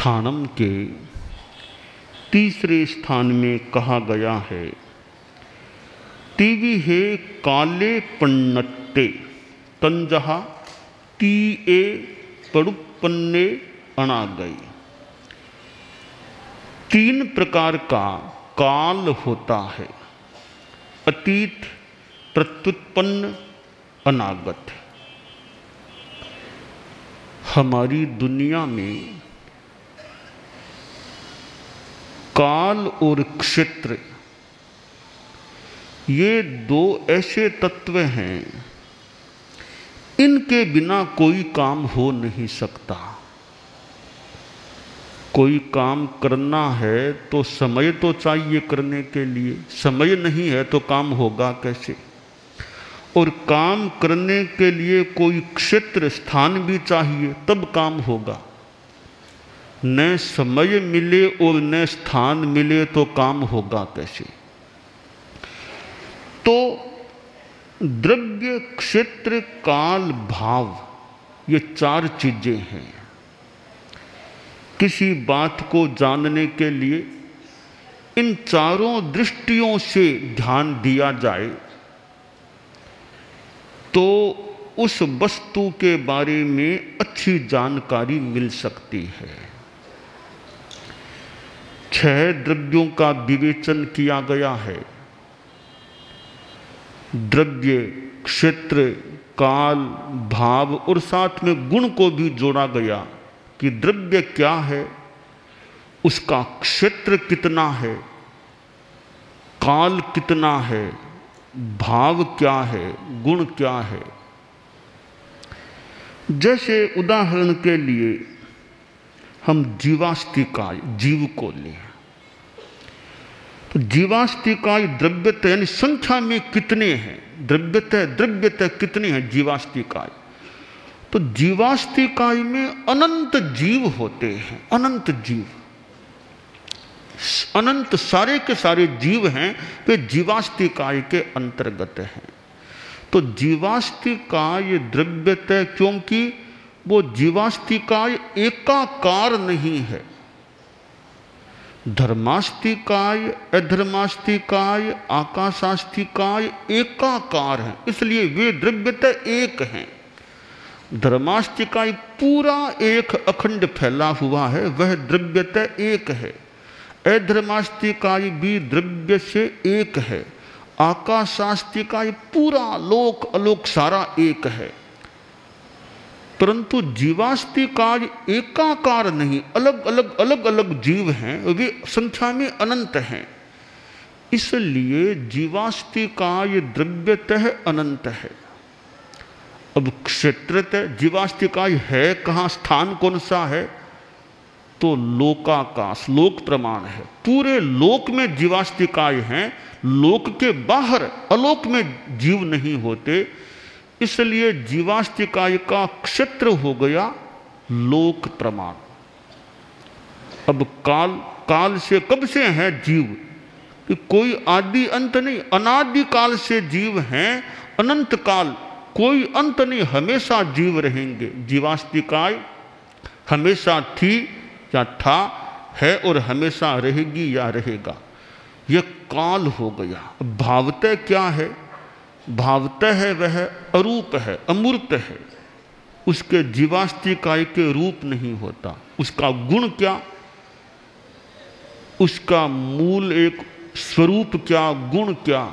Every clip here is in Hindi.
स्थानम के तीसरे स्थान में कहा गया है, टीवी है काले पन्नट्टे तंजहा तीए पड़ुपन्ने अनागई। तीन प्रकार का काल होता है, अतीत, प्रत्युत्पन्न, अनागत। हमारी दुनिया में काल और क्षेत्र ये दो ऐसे तत्व हैं, इनके बिना कोई काम हो नहीं सकता। कोई काम करना है तो समय तो चाहिए करने के लिए, समय नहीं है तो काम होगा कैसे। और काम करने के लिए कोई क्षेत्र स्थान भी चाहिए तब काम होगा। न समय मिले और न स्थान मिले तो काम होगा कैसे। तो द्रव्य, क्षेत्र, काल, भाव ये चार चीजें हैं। किसी बात को जानने के लिए इन चारों दृष्टियों से ध्यान दिया जाए तो उस वस्तु के बारे में अच्छी जानकारी मिल सकती है। 6 द्रव्यों का विवेचन किया गया है। द्रव्य, क्षेत्र, काल, भाव और साथ में गुण को भी जोड़ा गया कि द्रव्य क्या है, उसका क्षेत्र कितना है, काल कितना है, भाव क्या है, गुण क्या है। जैसे उदाहरण के लिए हम जीवास्तिकाय जीव को लें तो जीवास्तिकाय द्रव्यतः यानी संख्या में कितने हैं, द्रव्यतः कितने हैं जीवास्तिकाय। तो जीवास्तिकाय में अनंत जीव होते हैं, अनंत जीव, अनंत सारे के सारे जीव हैं, वे जीवास्तिकाय के अंतर्गत हैं। तो जीवास्तिकाय द्रव्यतः, क्योंकि वो जीवास्तिकाय एकाकार नहीं है। धर्मास्तिकाय, अधर्मास्तिकाय, आकाशास्तिकाय एकाकार हैं, इसलिए वे द्रव्यतः एक हैं। धर्मास्तिकाय पूरा एक अखंड फैला हुआ है, वह द्रव्यतः एक है। अधर्मास्तिकाय भी द्रव्य से एक है। आकाशास्तिकाय पूरा लोक अलोक सारा एक है। परंतु जीवास्तिकाय एकाकार नहीं, अलग अलग जीव हैं, वे संख्या में अनंत हैं। इसलिए जीवास्तिकाय द्रव्यतः अनंत है। अब क्षेत्रतः जीवास्तिकाय है कहाँ, स्थान कौन सा है, तो लोकाकाश, लोक प्रमाण है। पूरे लोक में जीवास्तिकाय हैं, लोक के बाहर अलोक में जीव नहीं होते। इसलिए जीवास्तिकाय का क्षेत्र हो गया लोक प्रमाण। अब काल से कब से है जीव, कि कोई आदि अंत नहीं, अनादि काल से जीव हैं, अनंत काल, कोई अंत नहीं, हमेशा जीव रहेंगे। जीवास्तिकाय हमेशा थी या था, है और हमेशा रहेगी या रहेगा, यह काल हो गया। भावतः क्या है, भावतः है वह अरूप है, अमूर्त है, उसके जीवास्तिकाय के रूप नहीं होता। उसका गुण क्या, उसका मूल एक स्वरूप क्या, गुण क्या,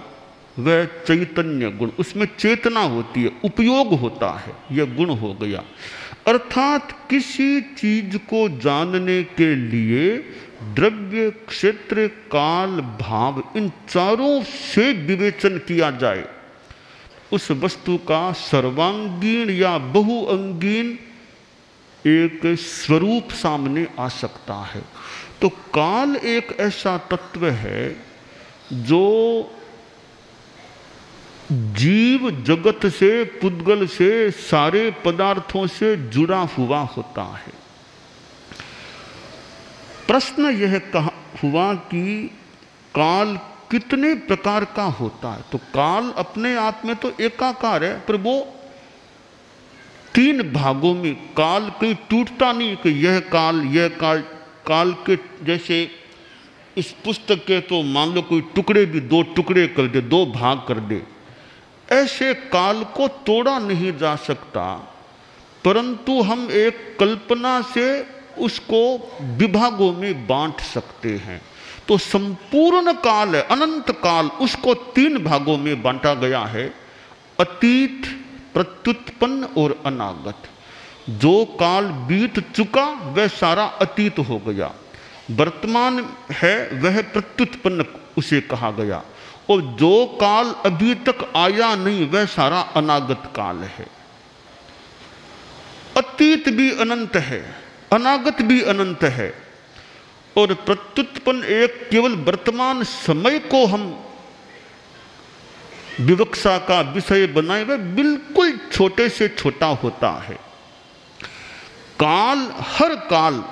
वह चैतन्य गुण, उसमें चेतना होती है, उपयोग होता है, यह गुण हो गया। अर्थात किसी चीज को जानने के लिए द्रव्य, क्षेत्र, काल, भाव इन चारों से विवेचन किया जाए, उस वस्तु का सर्वांगीण या बहुअंगीण एक स्वरूप सामने आ सकता है। तो काल एक ऐसा तत्व है जो जीव जगत से, पुद्गल से, सारे पदार्थों से जुड़ा हुआ होता है। प्रश्न यह कहा हुआ कि काल कितने प्रकार का होता है। तो काल अपने आप में तो एकाकार है, पर वो 3 भागों में, काल कहीं टूटता नहीं कि यह काल काल के जैसे इस पुस्तक के तो मान लो कोई टुकड़े भी 2 टुकड़े कर दे, 2 भाग कर दे, ऐसे काल को तोड़ा नहीं जा सकता, परंतु हम एक कल्पना से उसको विभागों में बांट सकते हैं। तो संपूर्ण काल है, अनंत काल, उसको 3 भागों में बांटा गया है, अतीत, प्रत्युत्पन्न और अनागत। जो काल बीत चुका वह सारा अतीत हो गया, वर्तमान है वह प्रत्युत्पन्न उसे कहा गया, और जो काल अभी तक आया नहीं वह सारा अनागत काल है। अतीत भी अनंत है, अनागत भी अनंत है, और प्रत्युत्पन्न एक केवल वर्तमान समय को हम विवक्षा का विषय बनाए, वह बिल्कुल छोटे से छोटा होता है। काल, हर काल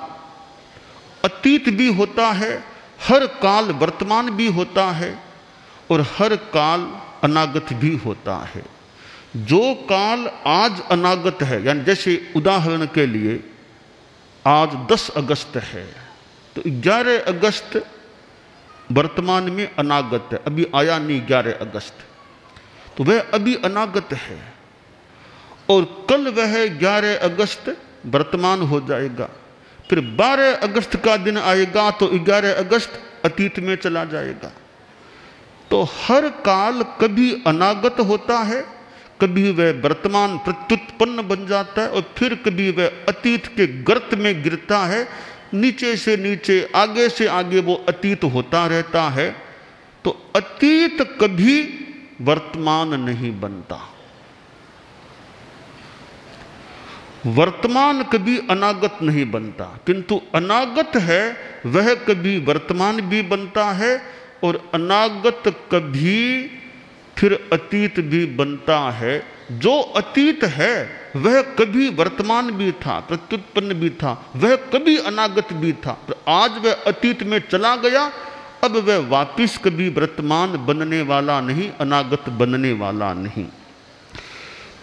अतीत भी होता है, हर काल वर्तमान भी होता है, और हर काल अनागत भी होता है। जो काल आज अनागत है, यानी जैसे उदाहरण के लिए आज 10 अगस्त है, तो 11 अगस्त वर्तमान में अनागत है, अभी आया नहीं 11 अगस्त, तो वह अभी अनागत है। और कल वह 11 अगस्त वर्तमान हो जाएगा, फिर 12 अगस्त का दिन आएगा तो 11 अगस्त अतीत में चला जाएगा। तो हर काल कभी अनागत होता है, कभी वह वर्तमान प्रत्युत्पन्न बन जाता है, और फिर कभी वह अतीत के गर्त में गिरता है, नीचे से नीचे, आगे से आगे वो अतीत होता रहता है। तो अतीत कभी वर्तमान नहीं बनता, वर्तमान कभी अनागत नहीं बनता, किंतु अनागत है वह कभी वर्तमान भी बनता है, और अनागत कभी फिर अतीत भी बनता है। जो अतीत है वह कभी वर्तमान भी था, प्रत्युत्पन्न भी था, वह कभी अनागत भी था, पर आज वह अतीत में चला गया, अब वह वापिस कभी वर्तमान बनने वाला नहीं, अनागत बनने वाला नहीं।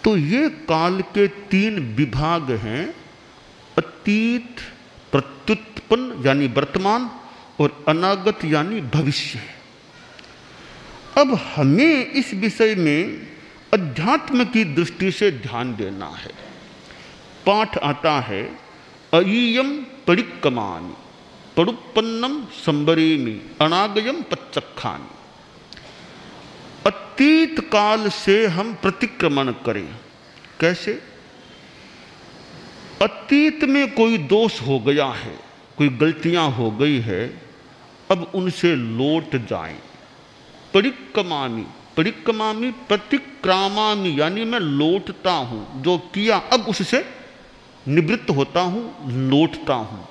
तो ये काल के 3 विभाग हैं, अतीत, प्रत्युत्पन्न यानी वर्तमान, और अनागत यानी भविष्य। अब हमें इस विषय में अध्यात्म की दृष्टि से ध्यान देना है। पाठ आता है, अयीयम परिक्कमानि परुपन्नम संबरेमि अनागयम पच्चक्खानि। अतीत काल से हम प्रतिक्रमण करें। कैसे? अतीत में कोई दोष हो गया है, कोई गलतियां हो गई है, अब उनसे लौट जाएं। परिक्कमामि, परिक्कमामि प्रतिक्रामामि, यानी मैं लौटता हूं, जो किया अब उससे निवृत्त होता हूं, लौटता हूं।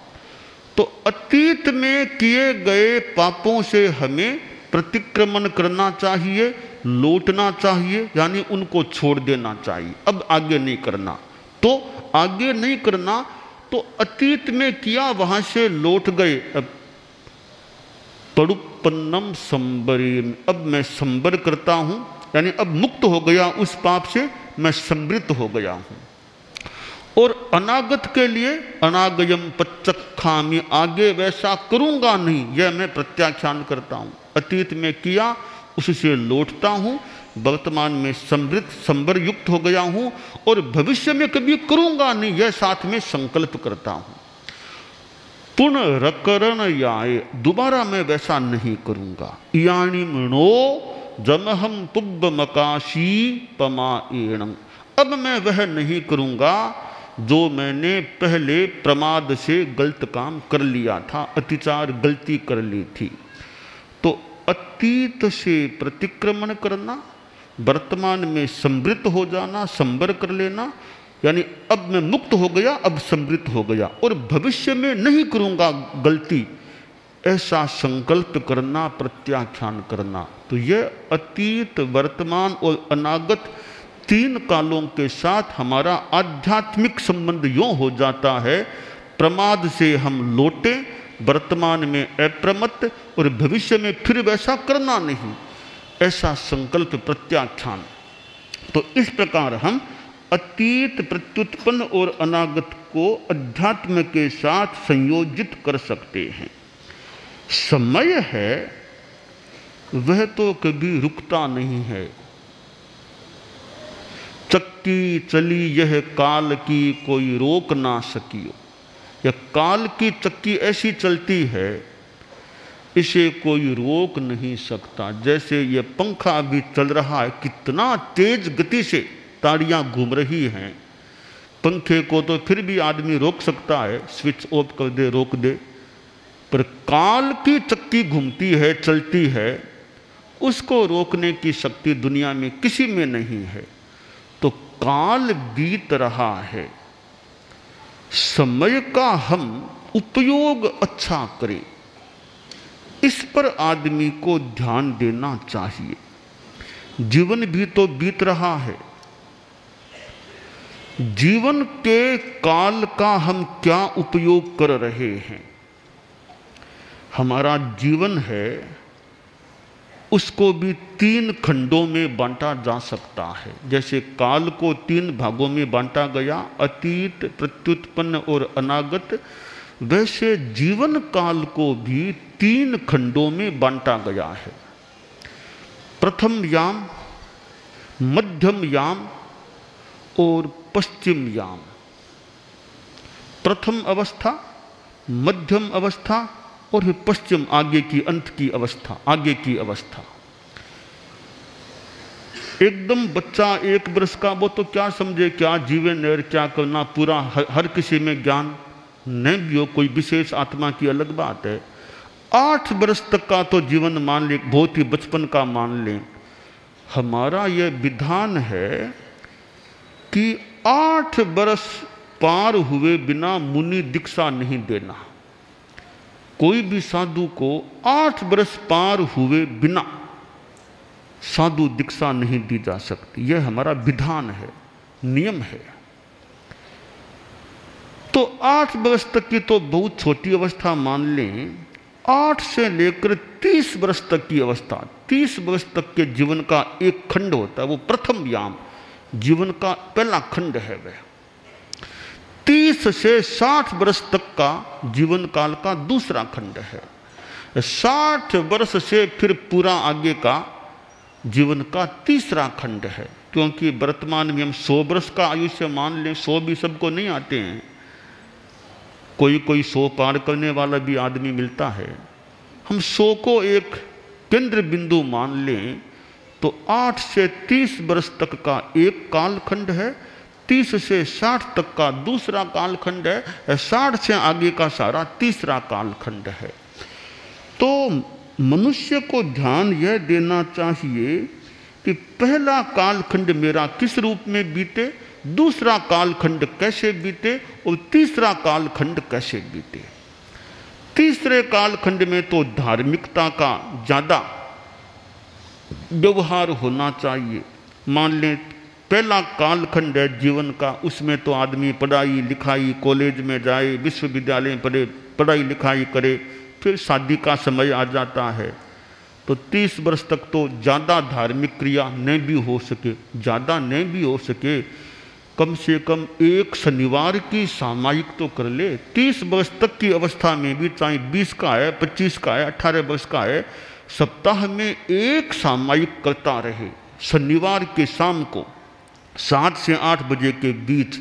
तो अतीत में किए गए पापों से हमें प्रतिक्रमण करना चाहिए, लौटना चाहिए, यानी उनको छोड़ देना चाहिए, अब आगे नहीं करना। तो आगे नहीं करना, तो अतीत में किया वहां से लौट गए, अब परुपन्नम संबरेमि, अब मैं संबर करता हूं, यानी अब मुक्त हो गया उस पाप से, मैं समृद्ध हो गया हूं। और अनागत के लिए अनागयम पच्चक्खामि, आगे वैसा करूंगा नहीं, यह मैं प्रत्याख्यान करता हूं। अतीत में किया उससे लौटता हूं, वर्तमान में समृद्ध संबर युक्त हो गया हूं, और भविष्य में कभी करूंगा नहीं, यह साथ में संकल्प करता हूं। पुनरकरण याय, दोबारा मैं वैसा नहीं करूंगा। यानी मणो जमहम पुब्ब मकाशी पमाएणम, अब मैं वह नहीं करूंगा जो मैंने पहले प्रमाद से गलत काम कर लिया था, अतिचार गलती कर ली थी। तो अतीत से प्रतिक्रमण करना, वर्तमान में समृद्ध हो जाना, संबर कर लेना, यानी अब मैं मुक्त हो गया, अब समृद्ध हो गया, और भविष्य में नहीं करूंगा गलती, ऐसा संकल्प करना, प्रत्याख्यान करना। तो यह अतीत, वर्तमान और अनागत 3 कालों के साथ हमारा आध्यात्मिक संबंध यूं हो जाता है, प्रमाद से हम लौटे, वर्तमान में अप्रमत्त, और भविष्य में फिर वैसा करना नहीं, ऐसा संकल्प, प्रत्याख्यान। तो इस प्रकार हम अतीत, प्रत्युत्पन्न और अनागत को अध्यात्म के साथ संयोजित कर सकते हैं। समय है वह तो कभी रुकता नहीं है। चक्की चली यह काल की कोई रोक ना सकियो। यह काल की चक्की ऐसी चलती है, इसे कोई रोक नहीं सकता। जैसे ये पंखा अभी चल रहा है, कितना तेज गति से ताड़ियां घूम रही हैं। पंखे को तो फिर भी आदमी रोक सकता है, स्विच ऑफ कर दे, रोक दे, पर काल की चक्की घूमती है, चलती है, उसको रोकने की शक्ति दुनिया में किसी में नहीं है। तो काल बीत रहा है, समय का हम उपयोग अच्छा करें, इस पर आदमी को ध्यान देना चाहिए। जीवन भी तो बीत रहा है, जीवन के काल का हम क्या उपयोग कर रहे हैं। हमारा जीवन है, उसको भी 3 खंडों में बांटा जा सकता है। जैसे काल को 3 भागों में बांटा गया, अतीत, प्रत्युत्पन्न और अनागत, वैसे जीवन काल को भी 3 खंडों में बांटा गया है। प्रथम याम, मध्यम याम और पश्चिम याम। प्रथम अवस्था, मध्यम अवस्था और फिर पश्चिम, आगे की, अंत की अवस्था, आगे की अवस्था। एकदम बच्चा 1 वर्ष का, वो तो क्या समझे, क्या जीवन और क्या करना, पूरा हर किसी में ज्ञान नहीं भी हो, कोई विशेष आत्मा की अलग बात है। 8 वर्ष तक का तो जीवन मान ले, बहुत ही बचपन का मान लें। हमारा यह विधान है कि 8 वर्ष पार हुए बिना मुनि दीक्षा नहीं देना। कोई भी साधु को 8 वर्ष पार हुए बिना साधु दीक्षा नहीं दी जा सकती। यह हमारा विधान है, नियम है। तो 8 वर्ष तक की तो बहुत छोटी अवस्था मान लें। 8 से लेकर 30 वर्ष तक की अवस्था, 30 वर्ष तक के जीवन का एक खंड होता है, वो प्रथम याम, जीवन का पहला खंड है वह। 30 से 60 वर्ष तक का जीवन काल का दूसरा खंड है। 60 वर्ष से फिर पूरा आगे का जीवन का तीसरा खंड है। क्योंकि वर्तमान में हम 100 वर्ष का आयुष्य मान लें, 100 भी सबको नहीं आते हैं, कोई कोई 100 पार करने वाला भी आदमी मिलता है। हम 100 को एक केंद्र बिंदु मान लें तो 8 से 30 वर्ष तक का एक कालखंड है, 30 से 60 तक का दूसरा कालखंड है, 60 से आगे का सारा तीसरा कालखंड है। तो मनुष्य को ध्यान यह देना चाहिए कि पहला कालखंड मेरा किस रूप में बीते, दूसरा कालखंड कैसे बीते और तीसरा कालखंड कैसे बीते। तीसरे कालखंड में तो धार्मिकता का ज़्यादा व्यवहार होना चाहिए। मान लें पहला कालखंड है जीवन का, उसमें तो आदमी पढ़ाई लिखाई, कॉलेज में जाए, विश्वविद्यालय पढ़े, पढ़ाई लिखाई करे, फिर शादी का समय आ जाता है। तो 30 वर्ष तक तो ज़्यादा धार्मिक क्रिया नहीं भी हो सके, ज़्यादा नहीं भी हो सके, कम से कम एक शनिवार की सामायिक तो कर ले। 30 वर्ष तक की अवस्था में भी, चाहे 20 का है, 25 का है, 18 वर्ष का है, सप्ताह में एक सामायिक करता रहे। शनिवार के शाम को 7 से 8 बजे के बीच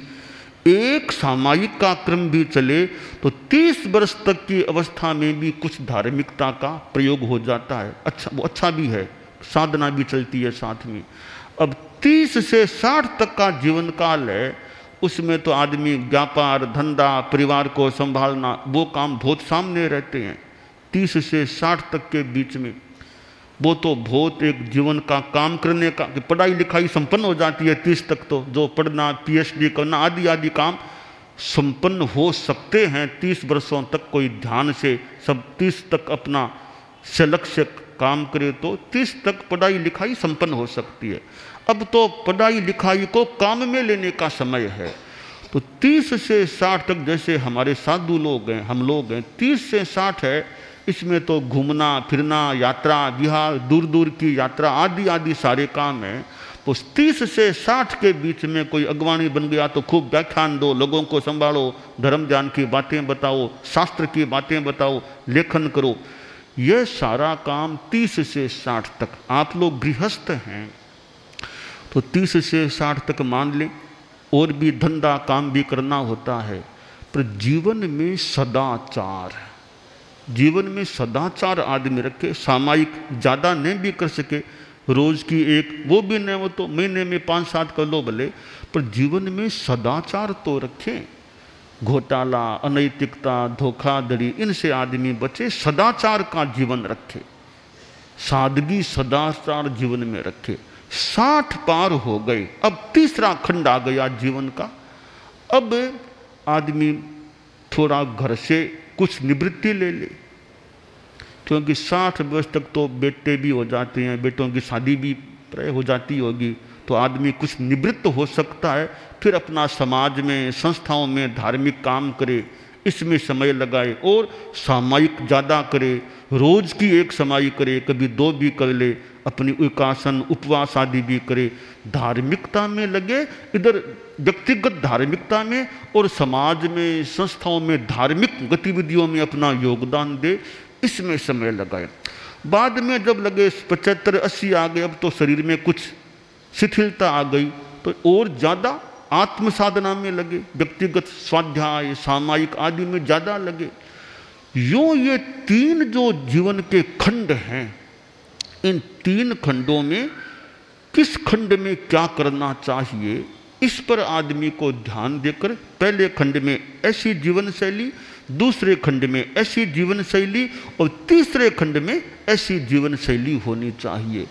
एक सामायिक का क्रम भी चले तो 30 वर्ष तक की अवस्था में भी कुछ धार्मिकता का प्रयोग हो जाता है। अच्छा, वो अच्छा भी है, साधना भी चलती है साथ में। अब 30 से 60 तक का जीवन काल है, उसमें तो आदमी व्यापार, धंधा, परिवार को संभालना, वो काम बहुत सामने रहते हैं। 30 से 60 तक के बीच में वो तो बहुत एक जीवन का काम करने का, कि पढ़ाई लिखाई संपन्न हो जाती है 30 तक, तो जो पढ़ना, पीएचडी करना आदि आदि काम संपन्न हो सकते हैं 30 वर्षों तक। कोई ध्यान से सब 30 तक अपना से लक्ष्य काम करे तो 30 तक पढ़ाई लिखाई संपन्न हो सकती है। अब तो पढ़ाई लिखाई को काम में लेने का समय है। तो 30 से 60 तक जैसे हमारे साधु लोग हैं, हम लोग हैं, 30 से 60 है, इसमें तो घूमना फिरना, यात्रा विहार, दूर दूर की यात्रा आदि आदि सारे काम हैं। तो 30 से 60 के बीच में कोई अगवानी बन गया तो खूब व्याख्यान दो, लोगों को संभालो, धर्म ज्ञान की बातें बताओ, शास्त्र की बातें बताओ, लेखन करो। यह सारा काम 30 से 60 तक। आप लोग गृहस्थ हैं तो 30 से 60 तक मान लें, और भी धंधा काम भी करना होता है, पर जीवन में सदाचार, जीवन में सदाचार आदमी रखे। सामायिक ज़्यादा नहीं भी कर सके, रोज़ की एक वो भी नहीं, वो तो महीने में 5-7 कर लो भले, पर जीवन में सदाचार तो रखें। घोटाला, अनैतिकता, धोखाधड़ी, इनसे आदमी बचे, सदाचार का जीवन रखे, सादगी सदाचार जीवन में रखे। 60 पार हो गए, अब तीसरा खंड आ गया जीवन का। अब आदमी थोड़ा घर से कुछ निवृत्ति ले ले, क्योंकि 60 वर्ष तक तो बेटे भी हो जाते हैं, बेटों की शादी भी प्राय हो जाती होगी, तो आदमी कुछ निवृत्त हो सकता है। फिर अपना समाज में, संस्थाओं में धार्मिक काम करे, इसमें समय लगाए, और सामायिक ज़्यादा करे, रोज़ की एक सामायिक करे, कभी 2 भी कर ले, अपनी उपासन उपवास आदि भी करे, धार्मिकता में लगे, इधर व्यक्तिगत धार्मिकता में और समाज में, संस्थाओं में धार्मिक गतिविधियों में अपना योगदान दे, इसमें समय लगाए। बाद में जब लगे 75-80 आ गए, अब तो शरीर में कुछ शिथिलता आ गई, तो और ज़्यादा आत्म साधना में लगे, व्यक्तिगत स्वाध्याय, सामायिक आदि में ज़्यादा लगे। यूँ ये 3 जो जीवन के खंड हैं, इन 3 खंडों में किस खंड में क्या करना चाहिए, इस पर आदमी को ध्यान देकर पहले खंड में ऐसी जीवन शैली, दूसरे खंड में ऐसी जीवन शैली, और तीसरे खंड में ऐसी जीवन शैली होनी चाहिए।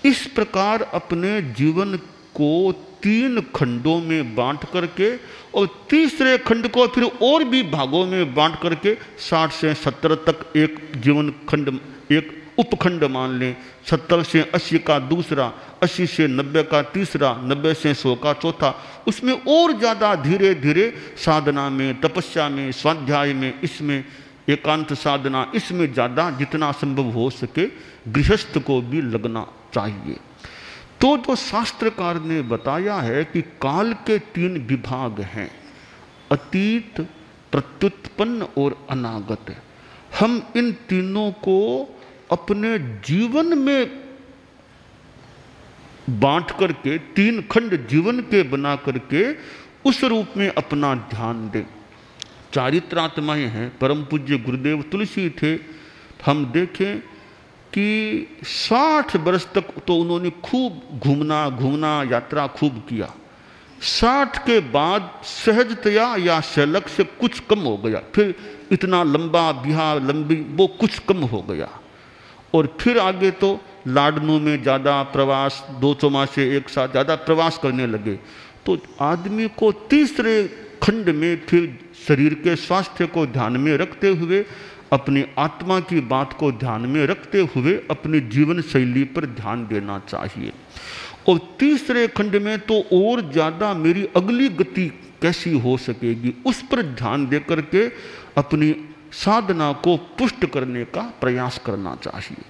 इस प्रकार अपने जीवन को 3 खंडों में बांट करके, और तीसरे खंड को फिर और भी भागों में बांट करके 60 से 70 तक एक जीवन खंड, एक उपखंड मान लें। 70 से 80 का दूसरा, 80 से 90 का तीसरा, 90 से 100 का चौथा। उसमें और ज़्यादा धीरे धीरे साधना में, तपस्या में, स्वाध्याय में, इसमें एकांत साधना, इसमें ज़्यादा जितना संभव हो सके गृहस्थ को भी लगना चाहिए। तो जो शास्त्रकार ने बताया है कि काल के 3 विभाग हैं, अतीत, प्रत्युत्पन्न और अनागत। हम इन तीनों को अपने जीवन में बांट करके, 3 खंड जीवन के बना करके उस रूप में अपना ध्यान दें। चारित्रात्माएं हैं, परम पूज्य गुरुदेव तुलसी थे। हम देखें कि 60 वर्ष तक तो उन्होंने खूब घूमना यात्रा खूब किया। 60 के बाद सहजतया या शैलक से कुछ कम हो गया, फिर इतना लंबा बिहार, लंबी वो कुछ कम हो गया, और फिर आगे तो लाडनू में ज़्यादा प्रवास, 2 चौमासे एक साथ ज़्यादा प्रवास करने लगे। तो आदमी को तीसरे खंड में फिर शरीर के स्वास्थ्य को ध्यान में रखते हुए, अपनी आत्मा की बात को ध्यान में रखते हुए अपनी जीवन शैली पर ध्यान देना चाहिए। और तीसरे खंड में तो और ज़्यादा मेरी अगली गति कैसी हो सकेगी, उस पर ध्यान दे करके अपनी साधना को पुष्ट करने का प्रयास करना चाहिए।